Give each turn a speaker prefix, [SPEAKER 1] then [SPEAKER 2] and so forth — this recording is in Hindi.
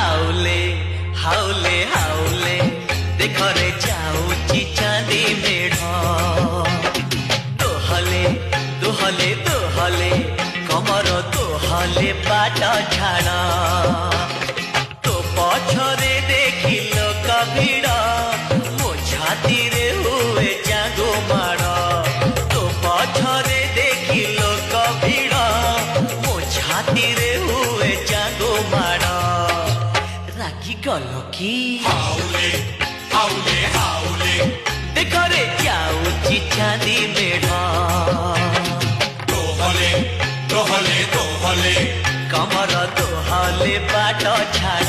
[SPEAKER 1] हाउले हाउले हाउले देखरे जाऊची चांदी मेढ़ दोहले दोहले दोहले कमर दोहले बाट झाड़ तो पछरे देखी लोक भिड़ मो छाती रे हुए जागो माड़ तो पछरे देखी लोक भिड़ मो छाती रे हुए जागो माड़ रागी गल की
[SPEAKER 2] हाउले हाउले हाउले
[SPEAKER 1] देखरे जाऊची चांदी मेढ़
[SPEAKER 2] दोहले दोहले दोहले
[SPEAKER 1] कमर दोहले बाट झाड़